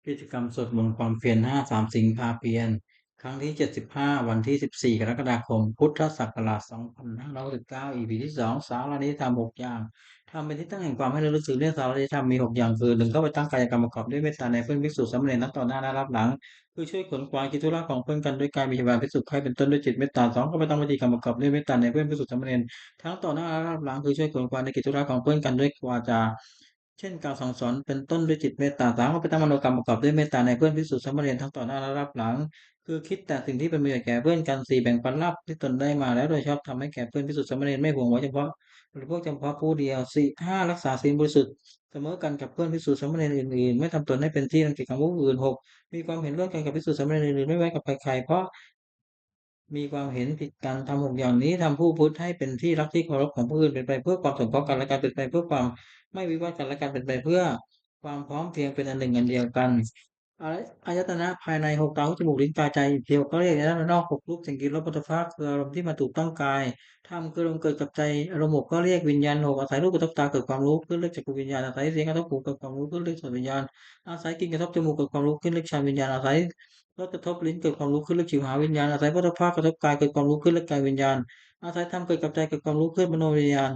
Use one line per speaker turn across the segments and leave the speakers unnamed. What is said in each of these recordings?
กิจกรรมสวดมนต์ความเพียร53สิงหาเพียรครั้งที่75วันที่14กรกฎาคมพุทธศักราช2569 EP ที่2สาระนิยธรรม6อย่างทำเป็นที่ตั้งแห่งความให้ระลึกถึงเรื่องสาระนิยธรรมมี6อย่างคือ1เข้าไปตั้งกายกรรมประกอบด้วยเมตตาในเพื่อนภิกษุสามเณรทั้งต่อหน้าและรับหลังคือช่วยขวนขวายกิจธุระของเพื่อนกันด้วยการมีพยาบาลภิกษุให้เป็นต้นด้วยจิตเมตตา2เข้าไปตั้งวจีกรรมประกอบด้วยเมตตาในเพื่อนภิกษุสามเณรทั้งต่อหน้าและรับหลังคือช่วยขวนขวายในกิจธุระของเพื่อนกันด้วยวาจา เช่นการสั่งสอนเป็นต้นด้วยจิตเมตตา3ว่าไปตั้งมโนกรรมประกอบด้วยเมตตาในเพื่อนภิกษุสามเณรทั้งต่อหน้าและรับหลังคือคิดแต่สิ่งที่เป็นประโยชน์แก่เพื่อนกัน4แบ่งปันลาภที่ตนได้มาแล้วโดยชอบทำให้แก่เพื่อนภิกษุสามเณรไม่หวงไว้เฉพาะบริโภคเฉพาะผู้เดียว4 5รักษาศีลบริสุทธิ์เสมอกันกับเพื่อนภิกษุสามเณรอื่นๆไม่ทำตนให้เป็นที่รังเกียจของผู้อื่น6มีความเห็นร่วมกันกับภิกษุสามเณรอื่นๆไม่ไว้กับใครๆเพราะ มีความเห็นผิดกันทำ6อย่างนี้ทำผู้พุทธให้เป็นที่รักที่เคารพของผู้อื่นเป็นไปเพื่อความสงเคราะห์กันและกันเป็นไปเพื่อความไม่วิวาทกันและกันเป็นไปเพื่อความพร้อมเพรียงเป็นอันหนึ่งอันเดียวกันอายอายตนะภายใน6ตาหูจมูกลิ้นกายใจอีกทีก็เรียกอายตนะภายนอก6รูปสิ่งกิริยาโผฏฐัพพะคืออารมณ์ที่มาถูกต้องกายธรรมคืออารมณ์เกิดกับใจอารมณ์6ก็เรียกวิญญาณ6อาศัยรูปกระทบตาเกิดความรู้ขึ้นเรียกจักขุวิญญาณอาศัยเสียงกระทบหูเกิดความรู้ขึ้นเรียกโสตวิญญาณอาศัยกลิ่นกระทบจมูกเกิดความรู้ขึ้นเรียกฌานวิญญาณอาศัย รสกระทบลิ้นเกิดความรู้ขึ้นเรียกชิวหาวิญญาณอาศัยโผฏฐัพพะกระทบกายเกิดความรู้ขึ้นเรียกกายวิญญาณอาศัยธรรมเกิดกับใจเกิดความรู้ขึ้นมโนวิญญาณ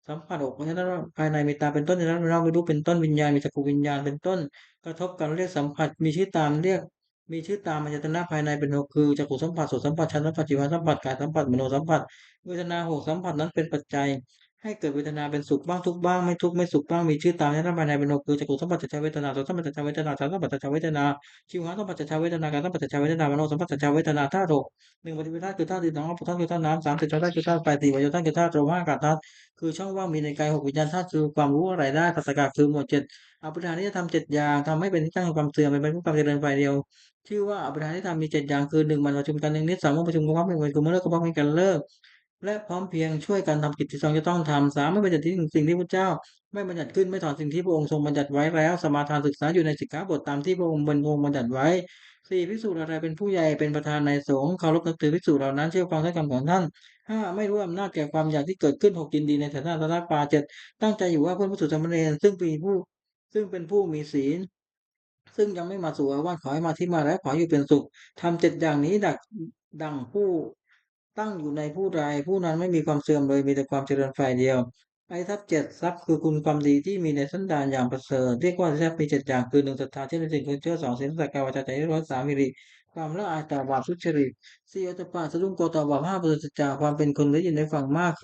สัมผัสอกเพราะฉะนั้นภายในมีตาเป็นต้นในนั้นเราไม่รู้เป็นต้นวิญญาณมีจักรวิญญาณเป็นต้นกระทบกันเรียกสัมผัสมีชื่อตามเรียกมีชื่อตามอายตนะภายในเป็นหกคือจักขุสัมผัสโสตสัมผัสฌานสัมผัสจิวหาสัมผัสกายสัมผัสมโนสัมผัสเวทนาหกสัมผัสนั้นเป็นปัจจัยให้เกิดเวทนาเป็นสุขบ้างทุกข์บ้างไม่ทุกข์ไม่สุขบ้างมีชื่อตามอายตนะภายในเป็นหกคือจักขุสัมผัสจักรเวทนาโสตสัมผัสจักรเวทนาฌานสัมผัสจักรเวทนา ชิวหาสัมปัจจาเวทนาการสัมปัจจาเวทนามโนสัมปัจจาเวทนาธาตุหกหนึ่งปฏิปทาคือธาตุดินสองอัปปทานคือธาตุน้ำสามสิบธาตุคือธาตุไฟสี่วิญญาณคือธาตุลมห้าอากาศธาตุคือช่องว่างมีในกายหกวิญญาณธาตุคือความรู้อะไรได้ปัสสกะคือหมวดเจ็ดอภิธานิยธรรมเจ็ดอย่างทำให้เป็นที่ตั้งแห่งความเสื่อมเป็นไปเพื่อความเจริญฝ่ายเดียวชื่อว่าอภิธานิยธรรมมีเจ็ดอย่างคือหนึ่งมันประชุมกันหนึ่งนิดสองมันประชุมกันพร้อมหนึ่งมันคือเมื่อเลิกก็พร้อมกันเลิกและพร้อมเพรียงช่วยกันทำกิจที่สองจะต้องทำสามไม่เป็นที่สิ่งที่พระเจ้าไม่บัญญัติขึ้นไม่ถอนสิ่งที่พระองค์ทรงบัญญัติไว้แล้วสมาทานศึกษาอยู่ในสิกขาบทตามที่พระองค์บัญญัติไว้ สี่ภิกษุอะไรเป็นผู้ใหญ่เป็นประธานในสงฆ์เคารพนับถือภิกษุเหล่านั้นเชื่อฟังถ้อยคำของท่านห้าไม่รู้อำนาจแก่ความอยากที่เกิดขึ้นหกยินดีในฐานะตถาปาเจ็ดตั้งใจอยู่ว่าเพื่อนภิกษุสามเณรซึ่งเป็นผู้มีศีลซึ่งยังไม่มาสู่อาวาสขอให้มาที่มาแล้วขออยู่เป็นสุขทำเจ็ดอย่างนี้ดังผู้ตั้งอยู่ในผู้ใดผู้นั้นไม่มีความเสื่อมเลยมีแต่ความเจริญฝ่ายเดียว ไอ้ทรัพย์เจ็ดทรัพย์คือคุณความดีที่มีในสันดานอย่างประเสริฐเรียกว่าทรัพย์มีเจ็ดอย่างคือหนึ่งศรัทธาเชื่อในสิ่งควรเชื่อสองศีลสักการวาจาใจเรียกว่าสามมิริความละอายต่อบาปทุจริตสี่อัตตปาสะดุ้งโกต่อบาปห้าปุถุจาความเป็นคนได้ยินได้ฟังมาก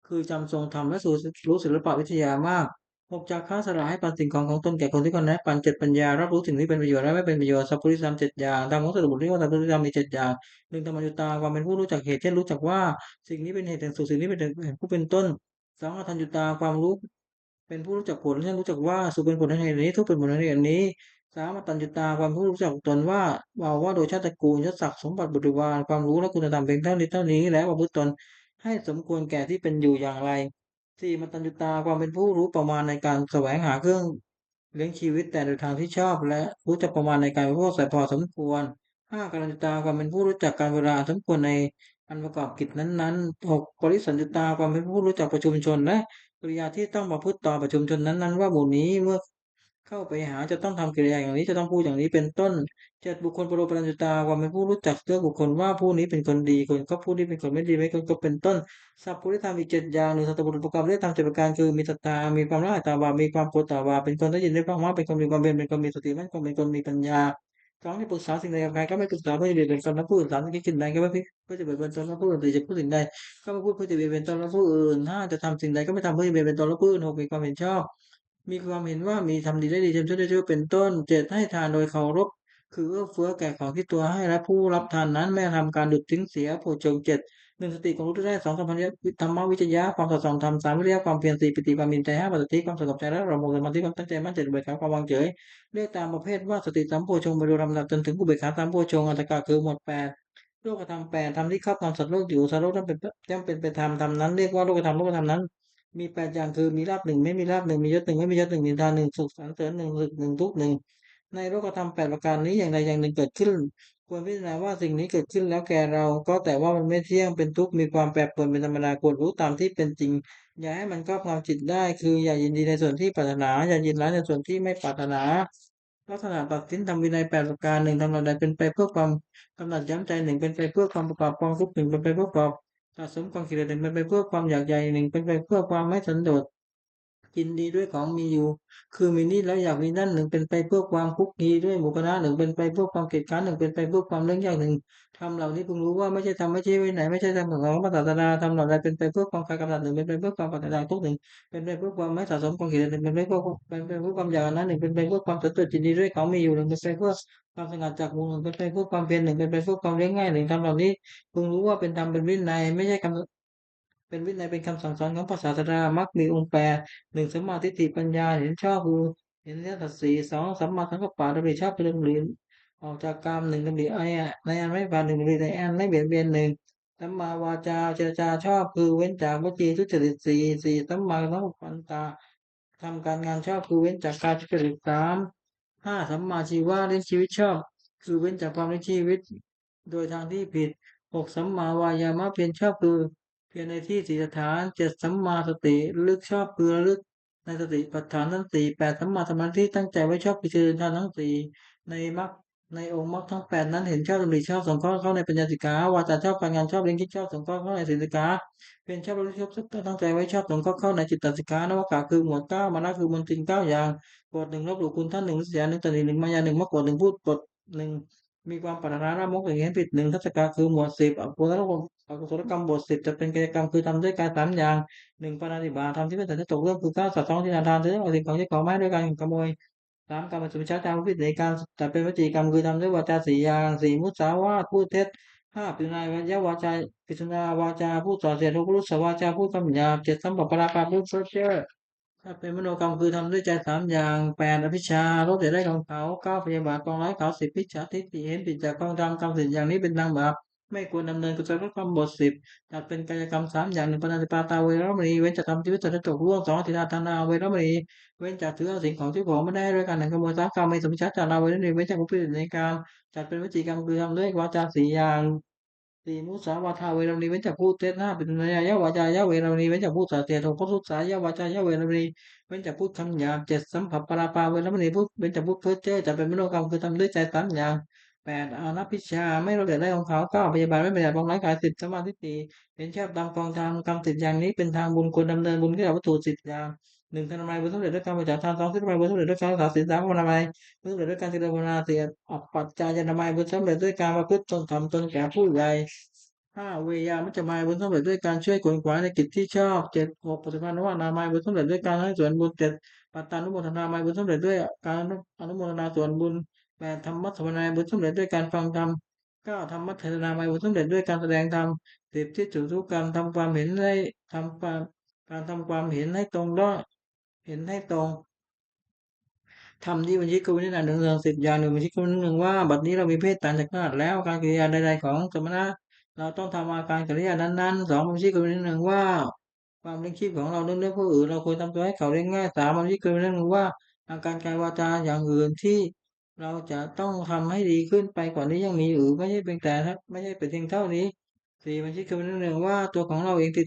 คือจำทรงธรรมและรู้ศิลปวิทยามากหกจาระสละให้ปันสิ่งของตนแก่คนที่คนนั้นปันเจ็ดปัญญารับรู้สิ่งที่เป็นประโยชน์และไม่เป็นประโยชน์สัพพุริสัมเจ็ดอย่างธรรมของสัตว์บุตรเรียกว่าสัพพุริสัมมีเจ็ดอย่างหนึ่งธรรมยุตาความเป็นผู้รู้จักเหตุเช่นรู้จักว่าสิ่งนี้เป็นเหตุแห่งสุขสิ่งนี้เป็นเหตุแห่งผู้เป็นต้น สองอทัญญูตาความรู้เป็นผู้รู้จักผลเช่นรู้จักว่าสุขเป็นผลในเหตุนี้ทุกข์เป็นผลในเหตุนี้สามอตัญญูตาความรู้จักตนว่าโดยชาติตระกูลยศศักดิ์สมบัติบริวารความรู้และคุณธรรมเพียงเท่านี้แล้วประพฤติตนให้สมควรแก่ที่เป็นอยู่อย่างไรสี่มัตตัญญูตาความเป็นผู้รู้ประมาณในการแสวงหาเครื่องเลี้ยงชีวิตแต่โดยทางที่ชอบและรู้จักประมาณในการบริโภคใส่พอสมควรห้ากัลยัญญูตาความเป็นผู้รู้จักการเวลาสมควรในอันประกอบกิจนั้นๆหกปริสัญญูตาความเป็นผู้รู้จักประชุมชนและ กริยาที่ต้องประพฤติต่อประชุมชนนั้นๆว่าหมู่นี้เมื่อเข้าไปหาจะต้องทำกิริยาอย่างนี้จะต้องพูดอย่างนี้เป็นต้นเจ็ดบุคคลปรปัญญุตาความเป็นผู้รู้จักเลือกบุคคลว่าผู้นี้เป็นคนดีคนก็ผู้นี้เป็นคนไม่ดีไม่คนก็เป็นต้นสัพพุริธรรมอีกเจ็ดอย่างหนึ่งสัตตบุรุษประกอบด้วยธรรมเจ็ดประการคือมีศรัทธามีความละอายต่อบาปมีความกลัวต่อบาปเป็นคนได้ยินได้ฟังว่าเป็นคนมีความเป็นคนมีสติมั่นคงเป็นคนมีปัญญาสองที่ปรึกษาสิ่งใดกับใครก็ไม่ปรึกษาเพื่อจะเบียดเบียนตนและผู้อื่นสามที่คิดสิ่งใดก็ไม่เพื่อจะเบียดเบียนตนและผู้อื่นหรือจะพูดสิ่งใด ก็ไม่พูดเพื่อจะเบียดเบียนตนและผู้อื่นห้าจะทำสิ่งใดก็ไม่ทำเพื่อจะเบียดเบียนตนและผู้อื่นหกมีความเห็นชอบมีความเห็นว่ามีทำดีได้ดีทำชั่วได้ชั่วเป็นต้นเจ็ดให้ทานโดยเคารพคือเอื้อเฟื้อแก่ของที่ตัวให้และผู้รับทานนั้นไม่ทำการดุจทิ้งเสียโภชงเจ็ดหนึ่งสติความรู้ได้สองสัมพันธ์ธรรมวิจยะความสอดส่องธรรมสามวิริยะความเพียรสี่ปิติความมีใจห้าปัสสติความสงบใจและระมงสมาธิความตั้งใจมั่นเจ็ดอุเบกขาความวางเฉยเรียกตามประเภทว่าสติสัมโพชงไปโดยลำดับจนถึงอุเบกขาสัมโพชงอัตตกะคือหมวดแปด โลกธรรมแปดธรรมที่ครอบงำสัตว์โลกอยู่สัตว์โลกย่อมเป็นไปธรรมนั้นเรียกว่าโลกธรรมนั้นมีแปดอย่างคือมีลาภหนึ่งไม่มีลาภหนึ่งมียศหนึ่งไม่มียศหนึ่งนินทาหนึ่งสุขสรรเสริญหนึ่งสุขหนึ่งทุกข์หนึ่งในโลกธรรมแปดประการนี้อย่างใดอย่างหนึ่งเกิดขึ้นควรพิจารณาว่าสิ่งนี้เกิดขึ้นแล้วแก่เราก็แต่ว่ามันไม่เที่ยงเป็นทุกข์มีความแปรปรวนเป็นธรรมดาควรรู้ตามที่เป็นจริงอย่าให้มันครอบงำจิตได้คืออย่ายินดีในส่วนที่ปรารถนาอย่ายินร้ายในส่วนที่ไม่ปรารถนา ลักษณะตัดสินทำวินัย8ประการ1ทำเหล่าใดเป็นไปเพื่อความกำหนัดย้ำใจ1เป็นไปเพื่อความประกอบกองทุกข์1เป็นไปเพื่อความสะสมกองกิเลส1เป็นไปเพื่อความอยากใหญ่1เป็นไปเพื่อความไม่สันโดษยินดีด้วยของมีอยู่คือมีนี่แล้วอยากมีนั่น1เป็นไปเพื่อความคุกคีด้วยหมู่คณะ1เป็นไปเพื่อความเกียจคร้าน1เป็นไปเพื่อความเรื่องยาก1ทำเหล่านี้พึงรู้ว่าไม่ใช่ธรรมไม่ใช่วินัยไม่ใช่ธรรมของพระศาสดาทำเหล่าใดเป็นไปเพื่อความคลายกำหนัด1เป็นไปเพื่อความปราศจากทุกข์1เป็นไปเพื่อความไม่สะสมกองกิเลส1เป็นไปเพื่อความอยากนั้น1เป็นไปเพื่อความสันโดษยินดีด้วยของมีอยู่1เป็นไปเพื่อความสงัดจากหมู่1เป็นไปเพื่อความเพียร1เป็นไปเพื่อความเลี้ยงง่าย1ทำเหล่านี้พึงรู้ว่าเป็นธรรมเป็นวินัยไม่ใช่คำเป็นวินัยเป็นคำสั่งสอนของพระศาสดามรรคมีองค์แปด1สัมมาทิฏฐิปัญญาเห็นชอบคือเห็นอริยสัจสี่2สัมมาสังกัปปะดำริชอบคือดำริออกจากกาม1ดำริในอันไม่บาป1ดำริในอันไม่เบียดเบียน1สัมมาวาจาเจรจาชอบคือเว้นจากวจีทุจริต4สัมมาสังกัปปันตาทำการงานชอบคือเว้นจากการทุจริต3 5สัมมาชีวะเลี้ยงชีวิตชอบคือเว้นจากความเลี้ยงชีวิตโดยทางที่ผิด6สัมมาวายามะเพียรชอบคือเพียรในที่สี่สถาน7สัมมาสติระลึกชอบคือระลึกในสติปัฏฐานทั้ง4 8สัมมาสมาธิตั้งใจไว้ชอบคือเจริญฌานทั้ง4ในมรรคในองค์มรรคทั้ง8นั้นเห็นชอบดำริชอบสงเคราะห์เข้าในปัญญาสิกขาวาจาชอบการงานชอบเลี้ยงคิดชอบสงเคราะห์เข้าในศีลสิกขาเพียรชอบระลึกชอบตั้งใจไว้ชอบสงเคราะห์เข้าในจิตตสิกขานวากะคือหมวด9มานะคือมนต์จริง9อย่าง กฎหนึ่งลบหลู่คุณท่านหนึ่งเสียหนึ่งตนีหนึ่งมายาหนึ่งมโกรธหนึ่งพูดปดหนึ่งมีความปรารถนาละมกหนึ่งเห็นผิดหนึ่งทัศกาคือหมวด10อกุศลกรรมบท10จะเป็นกายกรรมคือทำด้วยกาย3อย่าง1ปาณาติบาตทำที่ไม่แต่จะตกเรื่องคือฆ่าสัตว์ท้องที่นาทานซื้อเอาสิ่งของใช้ของไม้ด้วยการขโมย3การมาสุวิชาจารพิษในการจัดเป็นวจีกรรมคือทำด้วยวาจา4อย่าง4มุสาวาทพูดเท็จ5ปิณายวาจาปิณาวาจาพูดส่อเสียด6รุษวาจาพูดคำหยาบ7สัมปปะราปาพูดเพ้อเจ้อ ถ้าเป็นมโนกรรมคือทำด้วยใจ3 อย่าง8อภิชาลดเสียได้ของเขา9พยาบาทกองร้ายเขา10มิจฉาทิฏฐิเห็นผิดจากกองทำกรรม10อย่างนี้เป็นทางบาปไม่ควรดำเนินกุศลกรรมบท10จัดเป็นกายกรรม3 อย่าง1ปณาติปาตาเวรมณีเว้นจากทำชีวิตสัตว์ให้ตกล่วง2ทิฏฐานาเวรมณีเว้นจากถือเอาสิ่งของที่ของไม่ได้ด้วยการหนึ่งขโมย3กรรมไม่สมมิจฉาจาราเวรมณีเว้นจากผู้ผิดในกรรมจัดเป็นวจีกรรมคือทำด้วยวาจา4 อย่างสี่มุสาวาทาเวรมณีเว้นจากพูดเท็จ5เป็นนายาวาจายะเวรมณีเว้นจากพูดส่อเสียด6พทุสายะวาจายะเวรมณี เว้นจากพูดคำหยาบ7สัมผัสปราปาเว้นแล้วไม่ได้พูดเว้นจากพูดเพ้อเจ้อจะเป็นมโนกรรมคือทำด้วยใจ3 อย่าง8อานัพพิชาไม่รู้เดือดได้ของเขา9พยาบาลไม่ประหยัดปองร้ายกาย10สมาธิฏฐิเห็นชอบตามกองทางกรรม10 อย่างนี้เป็นทางบุญควรดำเนินบุญที่เราวัตถุ10 อย่าง1ทำลายบุญสำเร็จด้วยการบริจาคทาน2ที่ทำลายบุญสำเร็จด้วยการรักษาศีล3ทำลายบุญสำเร็จด้วยการเจริญภาวนา4อัปปัจจายนามัยบุญสำเร็จด้วยการประพฤติตนทำตนแก่ผู้ใหญ่เวยามัจจมายบุญสำเร็จด้วยการช่วยขวนขวายในกิจที่ชอบ7 6ปฏิภาณวานามายบุญสำเร็จด้วยการให้ส่วนบุญ7ปัตตานุโมทนามายบุญสำเร็จด้วยการอนุโมทนาส่วนบุญ8ธรรมะสวนาบุญสำเร็จด้วยการฟังธรรม9ธรรมะเทศนามายบุญสำเร็จด้วยการแสดงธรรม10ที่จุทุกการทำความเห็นให้ทำความการทำความเห็นให้ตรงได้เห็นให้ตรง ทำที่บัญชีกวินิจหนึ่ง10 อย่าง1บัญชีกวินิจหนึ่งว่าบัดนี้เรามีเพศต่างจากทาสแล้วการกิริยาใดๆของสมณะเราต้องทำอาการกิริยานั้นๆ2บัญชีกวินิจหนึ่งว่าความเลี้ยงชีพของเราเรื่องผู้อื่นเราควรทำตัวให้เขาเลี้ยงง่าย3บัญชีกวินิจหนึ่งว่าอาการกายวาจาอย่างอื่นที่เราจะต้องทำให้ดีขึ้นไปกว่านี้ยังมีอยู่ไม่ใช่เพียงแต่ไม่ใช่เป็นเพียงเท่านี้4บัญชีกวินิจหนึ่งว่าตัวของเราเองติด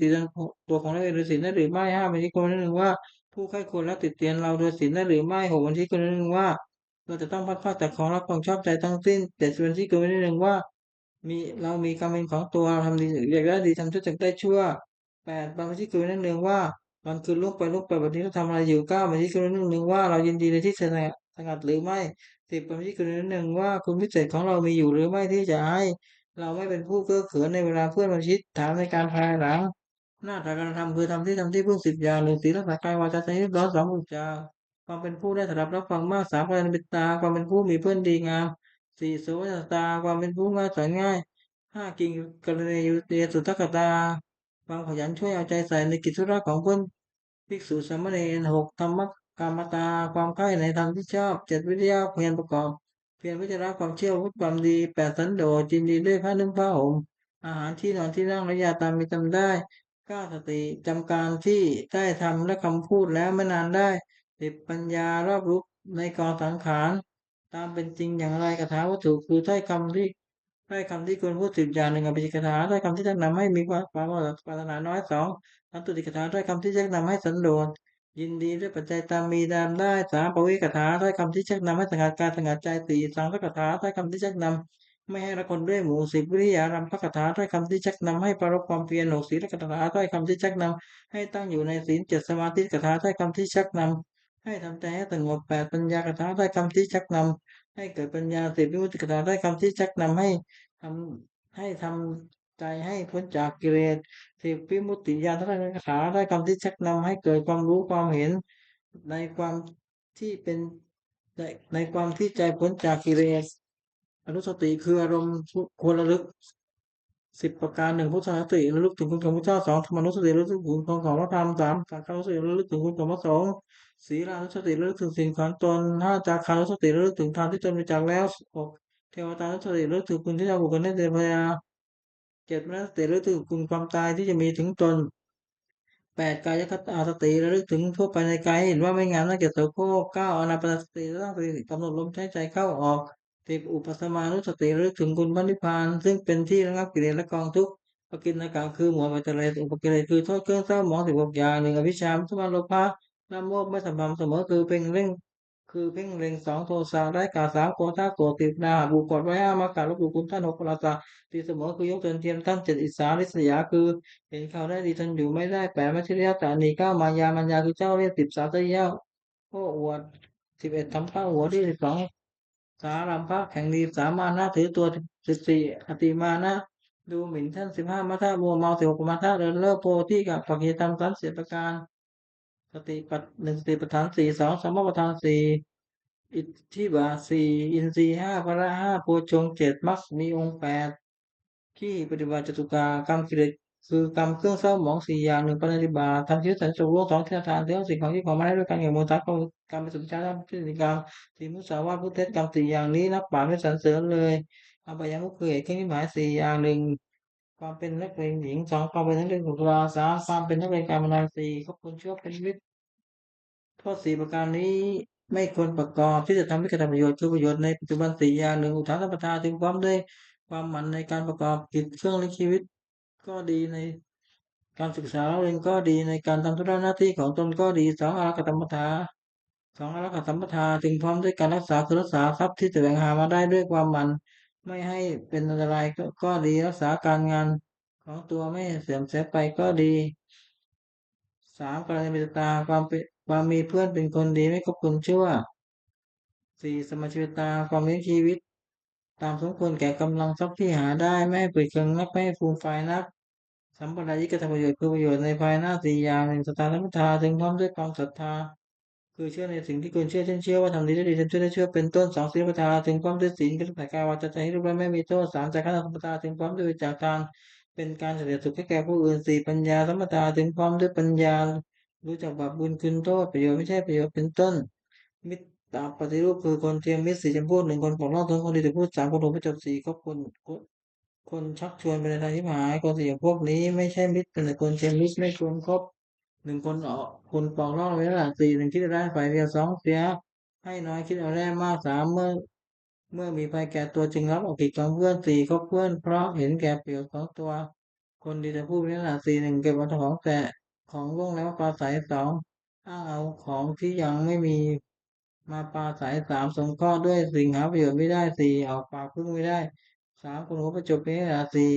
ตัวของเราเองโดยศีลได้หรือไม่5บัญชีกวินิจหนึ่งว่า ผู้ใคร่ควรและติดเตียนเราโดยศีลได้หรือไม่6บัญชีกรณีหนึ่งว่าเราจะต้องพัดพรากจากของรักของชอบใจทั้งสิ้น7บัญชีกรณีหนึ่งว่าเรามีกรรมเป็นของตัวเราทำดีอยากได้ดีทำชั่วจากได้ชั่ว8บัญชีกรณีหนึ่งว่ามันคือล่วงไปแบบนี้เราทำอะไรอยู่9บัญชีกรณีหนึ่งว่าเรายินดีในที่สงัดหรือไม่10บัญชีกรณีหนึ่งว่าคุณพิเศษของเรามีอยู่หรือไม่ที่จะให้เราไม่เป็นผู้เก้อเขินในเวลาเพื่อนบัญชีถามในการภายหลัง หน้าตาการทำคือทำที่พึ่ง10 อย่าง1ศีลรักษากายวาจาใจเรียบร้อย2พูดจาความเป็นผู้ได้สดับรับฟังมาก3การเป็นตาความเป็นผู้มีเพื่อนดีงาม4โสวตาความเป็นผู้ง่ายสอนง่าย5กิงกรณียุติสุทธกตาความขยันช่วยเอาใจใส่ในกิจธุระของเพื่อนภิกษุสามเณร6ธรรมกามตาความใคร่ในธรรมที่ชอบ7วิทยาเพียรประกอบเพียรวิจารณ์ความเชื่อวุฒิความดี8สันโดษยินดีด้วยผ้านุ่งผ้าห่มอาหารที่นอนที่นั่งและยาตามมีจำได้ 9สติจำการที่ได้ทำและคำพูดแล้วไม่นานได้10ปัญญารอบรู้ในกองสังขารตามเป็นจริงอย่างไรคาถาวัตถุคือถ้อยคำที่ควรพูด10 อย่าง1อภิจิกถาถ้อยคำที่จะนำให้มีความปรารถนาน้อย2สันตุติกถาถ้อยคำที่จะนำให้สันโดษ ยินดีด้วยปัจจัยตามมีตามได้สามปวิกถาถ้อยคำที่ชักนำให้สงัดกายสงัดใจสี่สังฆกถาถ้อยคำที่ชักนำไม่ให้ละคนด้วยหมู่สิบวิริยารำพกถาถ้อยคำที่ชักนำให้ปรารภความเพียรหกศีลกถาถ้อยคำที่ชักนำให้ตั้งอยู่ในศีลเจ็ดสมาธิกถาถ้อยคำที่ชักนำให้ทำใจให้สงบแปดปัญญากถาถ้อยคำที่ชักนำให้เกิดปัญญาสิบวิมุตติกถาถ้อยคำที่ชักนำททำใจให้พ้นจากกิเลส สิบวิมุตติญาณทัศนคาถาได้คำที่ชักนำให้เกิดความรู้ความเห็นในความที่เป็นในในความที่ใจพ้นจากกิเลสอนุสติคืออารมณ์ควรระลึกสิบประการหนึ่งพุทธานุสติระลึกถึงคุณของพระเจ้าสองธรรมานุสติระลึกถึงคุณของพระธรรมสามสังฆานุสติระลึกถึงคุณของพระสงฆ์ศีลานุสติระลึกถึงสิ่งของตนห้าจาคานุสติระลึกถึงทานที่ตนมีจากแล้วหกเทวตานุสติระลึกถึงคุณที่เราบุคคลได้เจริญพยาเจ็ดมรรคสติระลึกถึงคุณความตายที่จะมีถึงตน แปดกายคตาสติระลึกถึงทั่วไปในกายให้เห็นว่าไม่งามน่าเกลียดโสโครกเก้าอานาปานสติตั้งสติกำหนดลมหายใจเข้าออกสิบอุปสมานุสติระลึกถึงคุณพระนิพพานซึ่งเป็นที่ระงับกิเลสและกองทุกข์ปกิณณกะคือหมวดปัจจัยอุปกิเลสคือโทษเครื่องเศร้าหมองสิบหกอย่างหนึ่งอวิชชามุสมาโลภะละโมบไม่สม่ำเสมอคือเพ่งเล็งสองโทสะได้กาสามโกธาโกรธสิบนาบุกดไว้ห้ามากาลบหลู่คุณท่านหกปราศาตีเสมอคือยกเตือนเทียมท่านเจ็ดอิสาริษยาคือ เห็นเขาได้ดีทนอยู่ไม่ได้แปดมัจฉริยะตานีเก้ามายามัญญาคือเจ้าเล่ห์สิบสาตยะโอ้อวดสิบเอ็ดทำข้าหัวที่สิบสองสารัมภะแข่งดีสามานะถือตัวสิบสี่อติมานะดูหมิ่นท่านสิบห้ามัทธะมัวเมาสิบหกมัทธะเดินเล่อโพธิกับปัจจิตรรมสามสิบประการสติปัฏหนึ่งสติปัฏฐานสี่สองสมมติปัฏฐานสี่อิทธิบาทสี่อินทรีย์ห้าพละห้าโพชฌงค์เจ็ดมรรคมีองค์แปด ที่ปฏิบัติจตุกากรรมกิเลสคือกรรมเครื่องเศร้าหมองสี่อย่างหนึ่งปฏิบัติทำชีวิตสันโลกสองเทศทานเรื่องสิ่งของที่ของมาได้ด้วยการเงินมูลทรัพย์การเป็นสุภาพพฤติกรรมสี่มุสาวาทพุทธเทศกรรมสี่อย่างนี้นับป่าไม่สรรเสริญเลยอบายมุขคือเหตุเครื่องหมายสี่อย่างหนึ่งความเป็นนักเลงหญิงสองความเป็นนักเลงสุราสามความเป็นนักเลงการพนันสี่ก็ควรเชื่อเป็นวิทย์โทษสี่ประการนี้ไม่ควรประกอบที่จะทำให้เกิดประโยชน์คือประโยชน์ในปัจจุบันสี่อย่างหนึ่งอุทานสัมปทาถึงพร้อมด้วยความหมั่นในการประกอบกิจเครื่องเลี้ยงชีวิต ก็ดีในการศึกษาเองก็ดีในการทำธุระหน้าที่ของตนก็ดีสองอารักขสัมปทาสองอารักขสัมปทาถึงพร้อมด้วยการรักษาคือรักษาทรัพย์ที่แสวงหามาได้ด้วยความหมั่นไม่ให้เป็นอันตรายก็ดีรักษาการงานของตัวไม่ให้เสื่อมเสียไปก็ดีสามกรณีเมตตาความมีเพื่อนเป็นคนดีไม่คบคนชั่วสี่สมชีวตาความเลี้ยงชีวิตตามสมควรแก่กำลังทรัพย์ที่หาได้ไม่ให้เปิดเคืองนักไม่ให้ฟูมไฟายนัก สัมปรายิกธรรมประโยชน์คือประโยชน์ในภายหน้าสี่อย่างหนึ่งสตานมิทธาถึงพร้อมด้วยความศรัทธาคือเชื่อในสิ่งที่ควรเชื่อเช่นเชื่อว่าทำดีได้ดีฉันเชื่อได้เชื่อเป็นต้นสองศีลปทาถึงพร้อมด้วยศีลก็ใส่กายวาจาใจให้เรียบร้อยไม่มีโทษสามจากขันธ์สัมปทาถึงพร้อมด้วยจากทานเป็นการเฉลี่ยสุขให้แก่ผู้อื่นสี่ปัญญาสัมปทาถึงพร้อมด้วยปัญญารู้จักบาปบุญคุณโทษประโยชน์ไม่ใช่ประโยชน์เป็นต้นมิตรตาปฏิรูปคือคนเทียมมิตรสี่จำพวกหนึ่งคนปกล่องคนดีแต่พูดสามคนโดนประจบสี่ก็คนชักชวนไปในทางที่หายคนสี่อย่างพวกนี้ไม่ใช่มิตรเป็นแต่คนเทียมมิตรไม่ควรคบหนึ่งคนออกคนปอกล่องไว้ละสี่หนึ่งคิดได้ฝ่ายเดียวสองเสียให้น้อยคิดเอาได้มากสามเมื่อมีภัยแก่ตัวจึงรับเอาผิดของเพื่อนสี่คบเพื่อนเพราะเห็นแก่ประโยชน์ของตัวคนดีแต่พูดไว้ละสี่หนึ่งเก็บเอาของแต่ของล่วงแล้วปลาใสสองอ้างเอาของที่ยังไม่มีมาปลาใสสามสงเคราะห์ด้วยสิ่งหาประโยชน์ไม่ได้สี่ออกปากพึ่งไม่ได้สามคนหัวประจบนี้ละสี่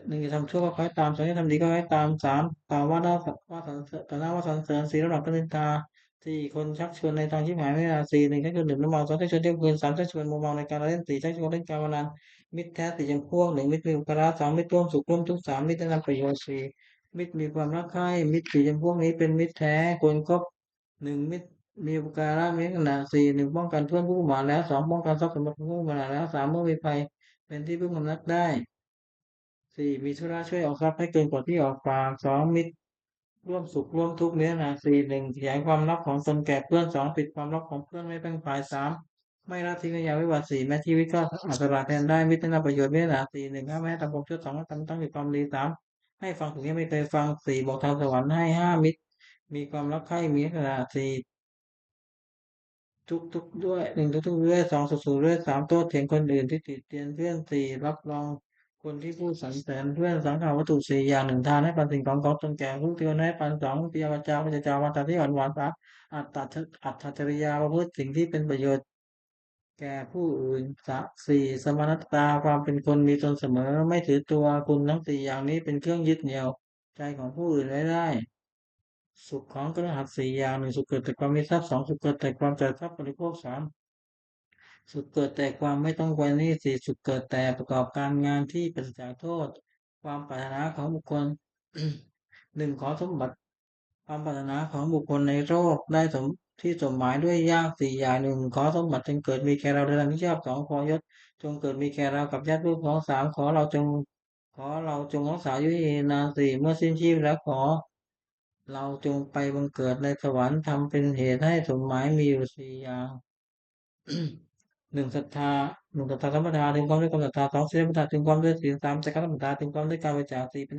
หนึ่งจะทำชั่วก็คอยตามสองจะทำดีก็คอยตามสามต่าว่าได้ว่าสรรเสริญต่อหน้าว่าสรรเสริญสี่ระดับก็นินทาสี่คนชักชวนในทางที่หมายไม่ได้สี่หนึ่งชักชวนดื่มน้ำเมาสองชักชวนเที่ยวคืนสามชักชวนมัวเมาในการเล่นสี่ชักชวนเล่นการพนันมิตรแท้สี่จำพวกหนึ่งมิตรมีอุปการะสองมิตรร่วมสุขร่วมทุกข์สามมิตรได้นำประโยชน์สี่มิตรมีความรักใคร่มิตรสี่จำพวกนี้เป็นมิตรแท้ควรคบหนึ่งมิตรมีอุปการะมีขนาดสี่หนึ่งป้องกันเพื่อนผู้หมายแล้วสองป้องกันทรัพย์สมบัติผู้หมายแล้วสามเมื่อมีภัยเป็นที่พึ่งพำนักได้สี่มีธุระช่วยออกทรัพย์ให้เกินกว่าที่ออกฝากสองมิตรร่วมสุขร่วมทุกข์เนื้อหนาสี่หนึ่งขยายความลับของตนแก่เพื่อนสองปิดความลับของเพื่อนไม่แพร่งพรายสามไม่ละทิ้งระยะวิบัติสี่แม้ชีวิตก็อันตรายแทนได้มิตรได้รับประโยชน์เนื้อหนาสี่หนึ่งห้าแม้ทำความชั่วสองให้ทำตั้งอยู่ความดีสามให้ฟังถึงที่ไม่เคยฟังสี่บอกทางสวรรค์ให้ห้ามิตรมีความรักใคร่มีขนาดสี่ ทุกด้วยหนึ่งทุกด้วยสองสูด้วยสามโต้เถียงคนอื่นที่ติดเตียนเพื่อนสี่รับรอง คนที่พูดสรรเสริญเพื่อนสังขารวัตถุสี่อย่างหนึ่งทานให้ปันสิ่งของตนแก่ผู้ที่ให้ปันสองปิยวาจาพระจาวันตาที่อ่อนหวานสามอัตถจริยาประพฤติสิ่งที่เป็นประโยชน์แก่ผู้อื่นสี่สมณตาความเป็นคนมีตนเสมอไม่ถือตัวคุณทั้งสี่อย่างนี้เป็นเครื่องยึดเหนี่ยวใจของผู้อื่นไว้ได้สุขของกระหัตสี่อย่างหนึ่งสุขเกิดแต่ความมีทรัพย์สองสุขเกิดแต่ความจ่ายทรัพย์บริโภคสาม สุดเกิดแต่ความไม่ต้องไว้หนี้สิสุดเกิดแต่ประกอบการงานที่ปราศจากโทษความปรารถนาของบุคคลหนึ่งขอสมบัติความปรารถนาของบุคคลในโลกได้สมหมายด้วยยากสี่อย่างหนึ่งขอสมบัติจงเกิดมีแก่เราโดยทางที่ชอบสองขอยศจงเกิดมีแก่เรากับญาติผู้ของสามขอเราจงรักษายุตินานสี่เมื่อสิ้นชีพแล้วขอเราจงไปบังเกิดในสวรรค์ทำเป็นเหตุให้สมหมายมีอยู่สี่อย่าง หนึ่งศรัทธาหนึ่งศรัทธาธรรมดาถึงความด้วยความศรัทธาสองศีลธรรมดาถึงความด้วยศีลสามจักรธรรมดาถึงความด้วยการบริจาคสี่เป็น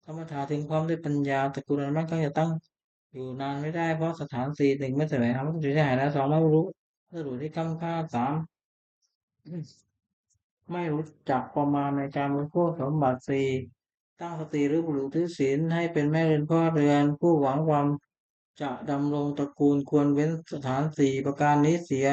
ธรรมดาถึงความด้วยปัญญาตระกูลอันมั่นคงจะตั้งอยู่นานไม่ได้เพราะสถานสี่หนึ่งไม่แสวงหาวัตถุที่หายแล้วสองไม่รู้วัตถุที่ก้ำค่าสามไม่รู้จักประมาณในการบริโภคสมบัติสี่ตั้งสติหรือบุรุษถือศีลให้เป็นแม่เรือนพ่อเรือนผู้หวังความจะดำรงตระกูลควรเว้นสถานสี่ประการนี้เสีย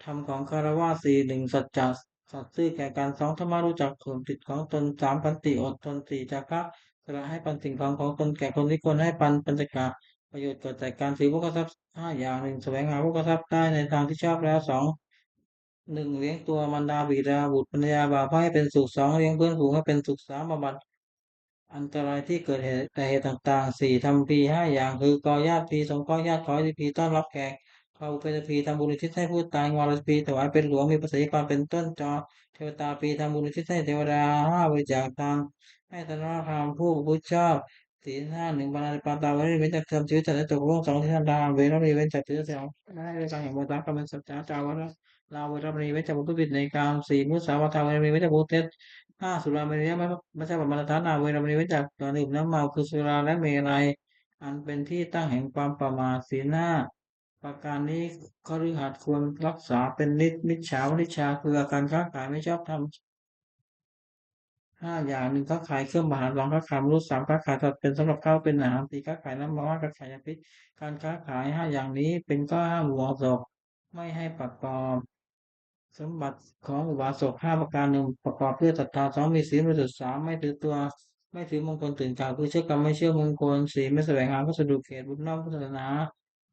ธรรมของคารวะสี่หนึ่งสัจจะสัตย์ซื่อแก่กันสองธรรมะรู้จักส่วนผิดของตนสามขันติอดทนสี่จาคะสละให้ปันสิ่งของตนแก่คนที่ควรให้ปัญจกะประโยชน์เกิดจากการถือพวกทรัพย์ห้าอย่างหนึ่งแสวงหาพวกทรัพย์ได้ในทางที่ชอบแล้วสองหนึ่งเลี้ยงตัวมารดาบิดาบุตรภรรยาบ่าวให้เป็นสุขสองเลี้ยงเพื่อนฝูงให้เป็นสุขสามบำบัดอันตรายที่เกิดเหตุแต่เหตุต่างๆสี่ทำพีห้าอย่างคือกอญาติพีสงเคราะห์ญาติขอให้พีต้อนรับแขกเขาเป็นพีทำบุญอุทิศให้ผู้ตายงวรพีถวายเป็นหลวงมีภาษีความเป็นต้นจอเทวตาพีทำบุญอุทิศให้เทวดาห้าบริจาคทางให้ธนธรรมผู้ผู้ชอบศีลห้าหนึ่งบรรณาปาตาไว้เว้นจากทำชีวิตจัดให้ตกล่วงสองที่ทำทานเว้นแล้วเว้นจากถือเสียงไม่ให้ด้วยการแห่งโมตะกรรมเป็นสัจจาจาวัะ ลาเวรมณีเวชบุตรผิดในกามสี่มุสาวาทาเวรมณีเวชบุตรเท็จห้าสุราเมรยะไม่ใช่ปมาทานาเวรมณีเวชจากการดื่มน้ำเมาคือสุราและเมรัยอันเป็นที่ตั้งแห่งความประมาทศีลห้าประการนี้คฤหัสถ์ควรรักษาเป็นนิจมิจฉาวณิชชาคืออาการค้าขายไม่ชอบธรรมห้าอย่างหนึ่งค้าขายเครื่องอาหารสองค้าขายมนุษย์สามค้าขายสัตว์เป็นสำหรับข้าวเป็นอาหารสี่ค้าขายน้ำมันว่าค้าขายยาพิษการค้าขายห้าอย่างนี้เป็นข้อห้ามหัวศกไม่ให้ประกอบสมบัติของอุบาสกห้าประการหนึ่งประกอบด้วยศรัทธาสองมีศีลบริสุทธิ์สามไม่ถือตัวไม่ถือมงคลตื่นกล่าวคือเชื่อกรรมไม่เชื่อมงคลสี่ไม่แสวงหาวัสดุเขตบุญนอกพุทธศาสนา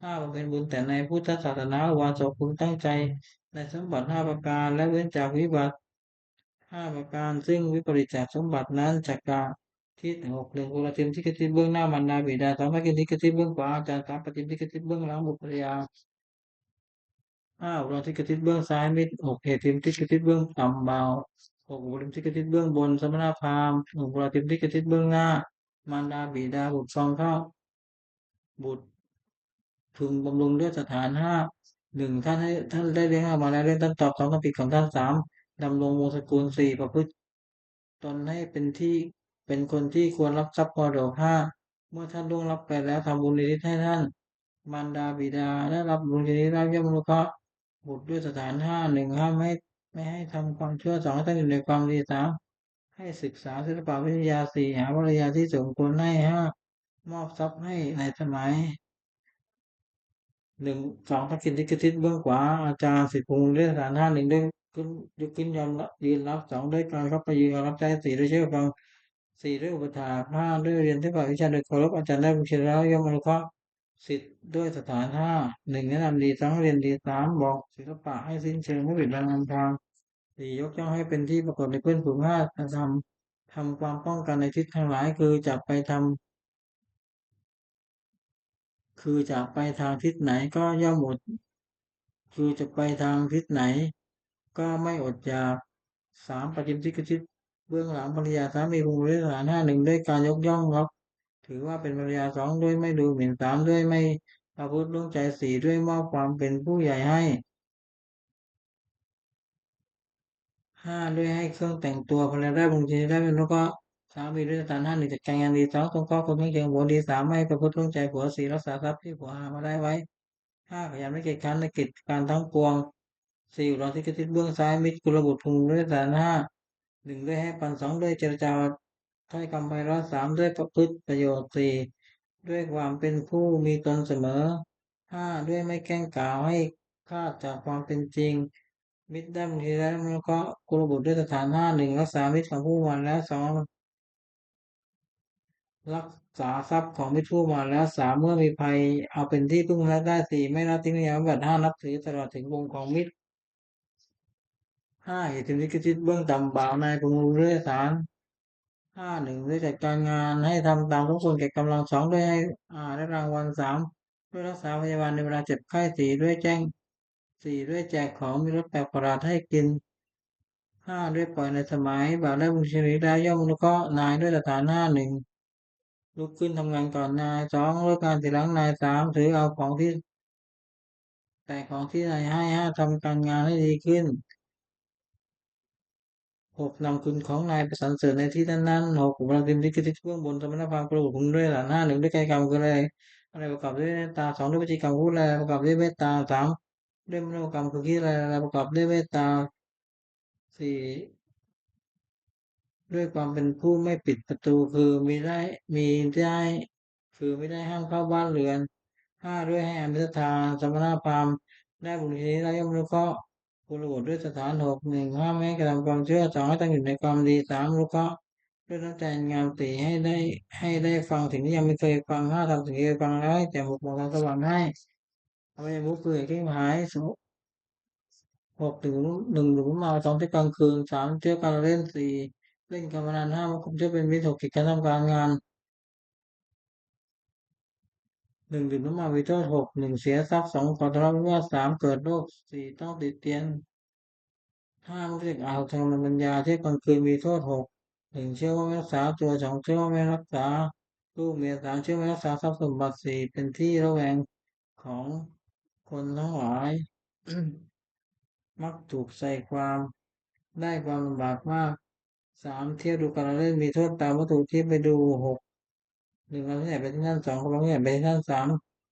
ห้าบำเพ็ญบุญแต่ในพุทธศาสนาอุบาสกพึงตั้งใจในสมบัติห้าประการและเว้นจากวิบัติห้าประการซึ่งวิปริตจากสมบัตินั้นจากการที่หกหนึ่งกุลธิมที่กระทิบเบื้องหน้ามารดาบิดาสองพระกินที่กระทิบเบื้องขวาอาจารย์สามปฏิมที่กระทิบเบื้องหลังบุตรภรรยา อุณที่กระทิศเบื้องซ้ายมิตรหกเหตุทิมที่กระทิศเบื้องต่ำเบาหกบุริมที่กระทิศเบื้องบนสมณพราหมณ์หกบุรทิมที่กระทิศเบื้องหน้ามารดาบิดาบุตรฟังเข้าบุตรพึงบำรุงด้วยสถานห้าหนึ่งท่านได้เลี้ยงเอามาแล้วเลี้ยงท่านตอบสองคำผิดของท่านสามดำรงวงศกุลสี่ประพฤติตนให้เป็นคนที่ควรรับทรัพย์มรดกห้าเมื่อท่านล่วงลับไปแล้วทำบุญอุทิศให้ท่านมารดาบิดาได้รับบุญอุทิศรับย่อมรู้เคราะห์ บุตรด้วยสถานห้าหนึ่งห้ามไม่ให้ทำความชั่วสองให้ตั้งอยู่ในความดีสามให้ศึกษาศิลปวิทยาสี่หาภรรยาที่สมควรให้ห้ามอบทรัพย์ให้ในสมัยหนึ่งสองทักษิณที่กระทิศเบื้องขวาอาจารย์สิทธิพงศ์ด้วยสถานห้าหนึ่งด้วยขึ้นยกขึ้นยอมรับยืนรับสองด้วยการเข้าไปยืนรับใจสี่ด้วยเชื่อฟังสี่ด้วยอุปถากห้าด้วยเรียนที่ฝ่ายวิชาโดยเคารพอาจารย์ได้บุญเชยแล้วย่อมอนุเคราะห์สิทธิ์ด้วยสถานห้าหนึ่งแนะนำดีสองเรียนดีสามบอกศิลปะให้สิ้นเชิงไม่ผิดแปลงนำทางสี่ยกย่องให้เป็นที่ปรากฏในเพื่อนฝูงห้าทำความป้องกันในทิศทั้งหลายคือจะไปทางทิศไหนก็ย่อมอดคือจะไปทางทิศไหนก็ไม่อดอยากสามปฏิมทิกทิศเบื้องหลังภรรยาสามีภูมิฐานห้าหนึ่งด้วยการยกย่องครับถือว่าเป็นภรรยาสองด้วยไม่ดูหมิ่นสามด้วยไม่ประพฤติล่วงใจสี่ด้วยมอบความเป็นผู้ใหญ่ให้ห้าด้วยให้เครื่องแต่งตัวภรรยาได้บุญทีได้เป็นแล้วก็สามีด้วยสถานห้าหนึ่งจัดการงานดีสองสงเคราะห์คนไม่เคียงผัวดีสามไม่ประพฤติล่วงใจผัวสี่รักษาทรัพย์ที่ผัวหามาได้ไว้ห้าขยันไม่เกียจคร้านในกิจการทั้งปวงสี่อุดรที่กระทิศเบื้องซ้ายมิตรกุลบุตรภูมิด้วยสถานห้า หนึ่งด้วยให้ปันสองด้วยเจรจาถ้อยคำไพเราะสามด้วยประพฤติประโยชน์สี่ด้วยความเป็นผู้มีตนเสมอห้าด้วยไม่แกล้งกล่าวให้คลาดจากความเป็นจริงมิตรได้บางทีแล้วมันก็กุลบุตรด้วยสถานห้าหนึ่งรักษามิตรของผู้มาแล้วสองรักษาทรัพย์ของมิตรผู้มาแล้วสามเมื่อมีภัยเอาเป็นที่พึ่งและได้สี่ไม่ละทิ้งยามบัตห้านับถือตลอดถึงวงของมิตรห้าเหตุที่คิดเบื้องต่ำบ่าวนายกรุงรู้ด้วยสาร ห้าหนึ่งด้วยจัดการงานให้ทำตามสมควรแก่กำลังสองด้วยให้ได้รางวัลสามด้วยรักษาพยาบาลในเวลาเจ็บไข้สี่ด้วยแจ้งสี่ด้วยแจกของมีรสแปลกประหลาดให้กินห้าด้วยปล่อยในสมัยบ่าวได้บุญชนิดได้ย่อมอนุเคราะห์นายด้วยสถานห้าหนึ่งลุกขึ้นทำงานก่อนนายสองเลิกงานทีหลังนายสามถือเอาของที่แต่ของที่นายให้ห้าทำการงานให้ดีขึ้น หกนำคุณของนายไปสรรเสริญในที่นั้นๆหกอุปราทิมที่คือที่เบื้องบนสมณพราหมณ์กระดูกคุณด้วยหลานห้าหนึ่งด้วยกายกรรมคืออะไรอะไรประกอบด้วยเมตตาสองด้วยวิจิกรรมพูดอะไรประกอบด้วยเมตตาสามด้วยมโนกรรมคือคิดอะไรประกอบด้วยเมตตาสี่ด้วยความเป็นผู้ไม่ปิดประตูคือมีได้คือไม่ได้ห้ามเข้าบ้านเรือนห้าด้วยให้อมิตรทานสมณพราหมณ์ได้บุญนี้ได้ย่อมรู้ก็กุลบุตรด้วยสถานหกหนึ่งห้ามไม่ให้กระทำความเชื่อสองให้ตั้งอยู่ในความดีสามรู้ก็ด้วยน้ำใจงามตีให้ได้ฟังสิ่งที่ยังไม่เคยฟังห้าทำสิ่งที่เคยฟังแล้วให้แจ่มบุกมองทางสว่างให้ทำให้มุกเปื่อยขี้หายสหกถึงหนึ่งหรือมาสองที่กลางคืนสามเที่ยวการเล่นสี่เล่นการพนันห้ามันคงจะเป็นวิถกกิจการทำการงานหนึ่งดื่มน้ำมันมีโทษหกหนึ่งเสียทรัพย์สองขอทะเลาะวิวาทสามเกิดโรคสี่ต้องติดเตียงห้ามุขอาหารทางปัญญาที่กลางคืนมีโทษหกหนึ่งเชื่อว่าไม่รักษาตัวสองเชื่อว่าไม่รักษาลูกเมียสามเชื่อไม่รักษาทรัพย์สมบัติสี่เป็นที่ระแวงของคนทั้งหลาย มักถูกใส่ความได้ความลำบากมากสามเที่ยวดูการละเล่นมีโทษตามวัตถุที่ไปดูหกหนึ่งเราที่ไหนไปที่นั่นสองเราที่ไหนไปที่นั่นสาม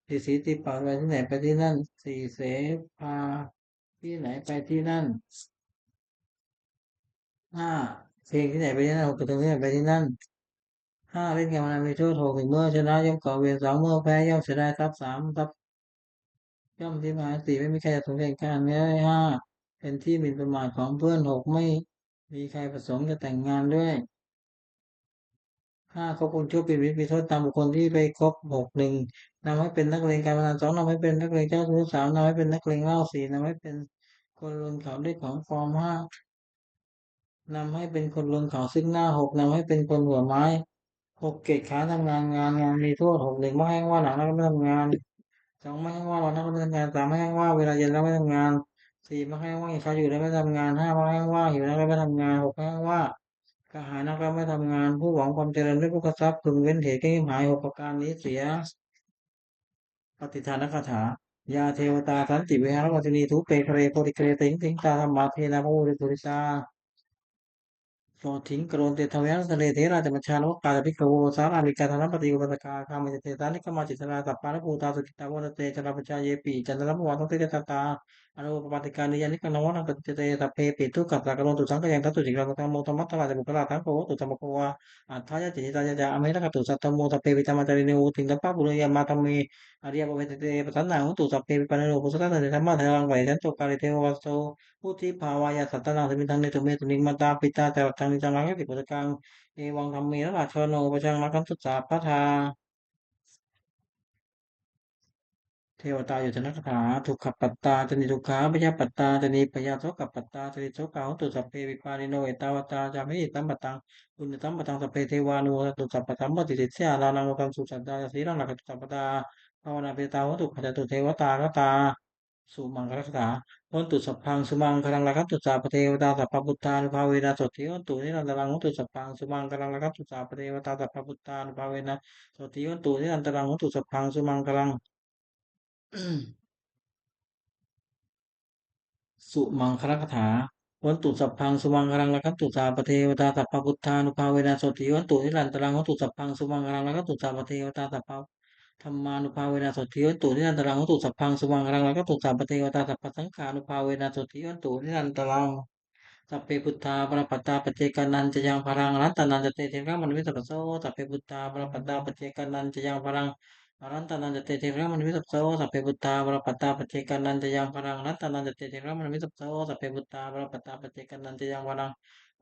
สี่สีตีปากไปที่ไหนไปที่นั่นสี่เสพาที่ไหนไปที่นั่นห้าเพลงที่ไหนไปที่นั่นหกกระทงที่ไหนไปที่นั่นห้าเล่นการพนันมีโทษหกถึงเมื่อชนะย่อมก่อเวรสองเมื่อแพ้ย่อมเสียดายทรัพย์สามทรัพย์ย่อมที่มหาสี่ไม่มีใครจะสงแข่งการเนี้ยห้าเป็นที่หมิ่นประมาทของเพื่อนหกไม่มีใครประสงค์จะแต่งงานด้วย ห้าคบคนชั่วเป็นมิตรมีโทษตามบุคคลที่ไปคบหกหนึ่งนำให้เป็นนักเลงการพนันสองนำให้เป็นนักเลงเจ้าชู้สามนำให้เป็นนักเลงเหล้าสี่นำให้เป็นคนลวงเขาด้วยของปลอมห้านำให้เป็นคนลวงเขาซึ่งหน้าหกนำให้เป็นคนหัวไม้หกเกียรติค้านทำงานมีโทษหกหนึ่งไม่ให้ว่าหลังแล้วก็ไม่ทำงานสองไม่ให้ว่าวันแล้วก็ไม่ทำงานสามไม่ให้ว่าเวลาเย็นแล้วไม่ทำงานสี่ไม่ให้ว่าเขาอยู่แล้วไม่ทำงานห้าไม่ให้ว่าหิวแล้วไม่ทำงานหกไม่ให้ว่า กระหายนักแล้วไม่ทำงานผู้หวังความเจริญด้วยผู้กระทรัพย์พึงเว้นเหตุแก้หายหกประการนี้เสียปฏิทานคาถายาเทวตาสันติวิหารวัตินีทุเปเคเรโพธิเคเรติงติงตาธรรมาเทนาภูริปุริตา โสถิงกรณเตทวยัสเลเทราจมัชฌาโนกาลภิกขโวสารามิกาธนปฏิอุปสกาคามิเตตานิกมาจิตราสัพพานภูตาสุกิตาวรเตจราปชาเยปีจันทรมวัตเตจตตาอนุปปติการนิยานิกนวนาปฏิเตสัพเพปิทุกัสสะกโรตุสังกยังทัตตุจิกรังตังโมธรรมัตตราจบุคลาทังโกตุสัมภวะอัฏฐายะจิตตายะจาอเมรกตุสัตตโมสัพเพวิตามาจาริเนโอติงตัปปะปุเรยามาธรรมเมอริยปเวทเตปทันนังตุสัพเพวิปันโนปุสตะเตธรรมะเทวังไหวทันตุกาลิเทววัสโสพุทธิภาวายาสัตตนาสมิทังเนตุเมตุนิมาตาปิตาแต่ทางนิจังรังยติปุตกัง เอวังธรรมีราชโนปชังรักขันตุสาพะทาเทวตาอยู่ชนคถาทุกขปัตตาจนิทุกขาปยาปัตตาจนิปยาโสกปัตตาจนิโสกาหุตุสัพเพวิปานิโนเอตาวตาจามิตัมปะตังปุญญตัมปะตังสัพเพเทวานุตุสัพพะสัมปติสิทธิอาลานังโลกังสุสัตตาสีรังลักขตุสัพพตาภาวนาเปตาหุตุขจตุเทวตาคตาสุมังคลคถาวันตุสัพพังสุมังคลังลักขตุสัพพเทวตาสัพพพุทธานุภาเวนะสติวันตุนิรันตรังวันตุสัพพังสุมังคลังลักขตุสัพพเทวตาสัพพพุทธานุภาเวนะสติวันตุนิรันตรังวันตุสัพพังสุมังคลัง สุมังคลคถาวันตุสัพพังสุมังคลังละคันตุสาปเทวตาสัพพพุทธานุภาเวนะโสติวันตุนิรันตรังวันตุสัพพังสุมังคลังละคันตุสาปเทวตาสัพพธรรมานุภาเวนะโสติวันตุนิรันตรังวันตุสัพพังสุมังคลังละคันตุสาปเทวตาสัพพสังฆานุภาเวนะโสติวันตุนิรันตรัง สัพเพพุทธาปรปัตตาปเจกานันจะยังพรังอรันตานันจะเตเทระมนุวิสัพพโสสัพเพพุทธาปรปัตตาปเจกานันจะยังพรังอรันตานันจะเตเทระมนุวิสัพพโสสัพเพพุทธาปรปัตตาปเจกานันจะยังพรังอรันตานันจะเตเทระมนุวิสัพพโสสัพเพพุทธาปรปัตตาปเจกานันจะยังพรัง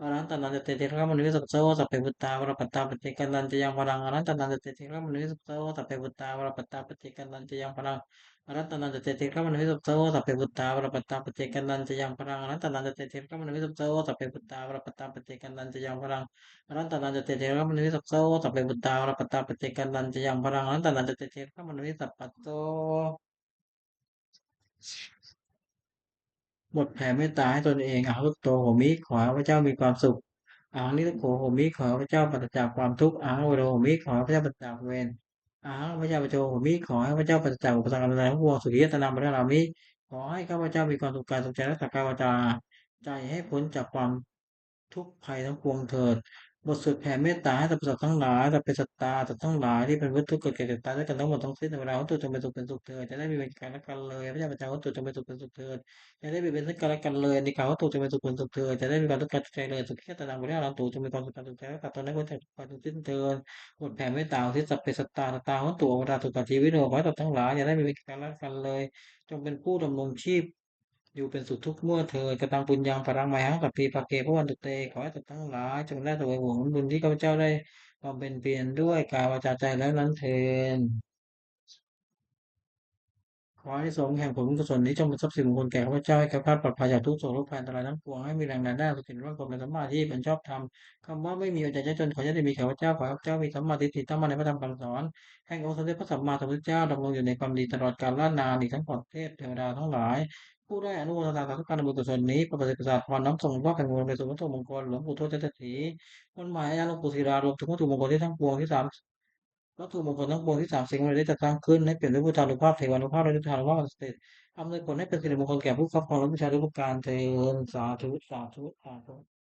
อรันตานันจะเตเทระมนุวิสัพพโสสัพเพพุทธาปรปัตตาปเจกานันจะยังพรังอรันตานันจะเตเทระมนุวิสัพพโสสัพเพพุทธาปรปัตตาปเจกานันจะยังพรัง อรัตตนันจะเตติระมนุวิสุทธโธสัพเพพุทธาปรปัตตาปเจกันนันจะยังพลังอรัตตนันจะเตติระมนุวิสุทธโธสัพเพพุทธาปรปัตตาปเจกันนันจะยังพลังอรัตตนันจะเตติระมนุวิสุทธโธสัพเพพุทธาปรปัตตาปเจกันนันจะยังพลังอรัตตนันจะเตติระมนุวิสัพพโต บทแผ่เมตตาให้ตนเองอาหุโตโหมิขอให้พระเจ้ามีความสุขอาหังนิโกโหมิขอให้พระเจ้าปราศจากความทุกข์อาหังวโรโหมิขอให้พระเจ้าปราศจากเวรอาหังพระเจ้าปโจโหมิขอให้พระเจ้าปราศจากอุปสรรคอันใดทั้งปวงสุขียตนาบริรามิขอให้ข้าพเจ้ามีความสุขกายสุขใจและสักกายวาจาใจให้พ้นจากความทุกข์ภัยทั้งปวงเถิดบทสวดแผ่เมตตาให้สรรพสัตว์ทั้งหลายสัพเพสัตตาสัตว์ทั้งหลายที่เป็นวัตถุเกิดแก่เจ็บตายด้วยกันทั้งหมดทั้งสิ้นในเวลาของตัวจงเป็นสุขเป็นสุขเถิดจะได้มีเป็นและกันเลยพระเจ้าประเจ้าของตัวจงเป็นสุขเป็นสุขเถิด จะได้มีเป็นซึ่งกันและกันเลยในข่าวว่าตู่จะเป็นสุขเป็นสุขเธอจะได้มีความต้องการใจเลยสุขแค่ตารางบริหารตู่จะมีความสุขการสุขใจและกับตอนนั้นก็จะความสุขสิ้นเทินบทแผ่เมตตาที่สัพเพสัตตาสัตตาของตู่อวตารสุขชีวิตโอขอให้ตทั้งหลายอย่าได้มีกันและกันเลยจงเป็นผู้ดำรงชีพอยู่เป็นสุขทุกเมื่อเธอกตังปุญญังพรังไมหังกัปปีปะเกพระวันตุเตขอให้ตทั้งหลายจงได้ถวายผลบุญที่ข้าพเจ้าได้บำเพ็ญเพียรด้วยกายวาจาใจแล้วนั้นเทน ขอให้สงฆ์แห่งผลบุญกุศลนี้จงเป็นทรัพย์สินมงคลแก่ข้าพเจ้าให้แคล้วคลาดปลอดภัยจากทุกโศกโรคภัยอันตรายทั้งปวงให้มีแรงดันได้สุขินร่างกายเป็นสัมมาที่เป็นชอบธรรมคำว่าไม่มีอดอยากจนขอให้ได้มีแก่ข้าพเจ้าขอให้ข้าพเจ้ามีสัมมาทิฏฐิตั้งมั่นในพระธรรมคำสอนแห่งองค์สมเด็จพระสัมมาสัมพุทธเจ้าดำรงอยู่ในความดีตลอดกาลนานอีกทั้งปลอดเทพเทวดาทั้งหลายผู้ได้อนุโมทนาสาธุการบุญกุศลนี้ประเสริฐประสาทพรน้อมส่งมอบแห่งบุญในส่วนวัตถุมงคลหลวงปู่ทวดเจตถีคนหมายอาจารย์หลวงปู่ศิลารวมถึงวัตถุมงคลที่ทั้งปวงที่สาม วัตถุมงคลทั้งปวงที่สามสิ่งนี้ได้จัดสร้างขึ้นให้เปลี่ยนด้วยพุทธานุภาพเทวานุภาพและนิพพานุภาพอันเสด็จอำนวยผลให้เป็นสิริมงคลแก่ผู้ครอบครองและผู้ใช้ทุกประการเทอญสาธุสาธุสาธุ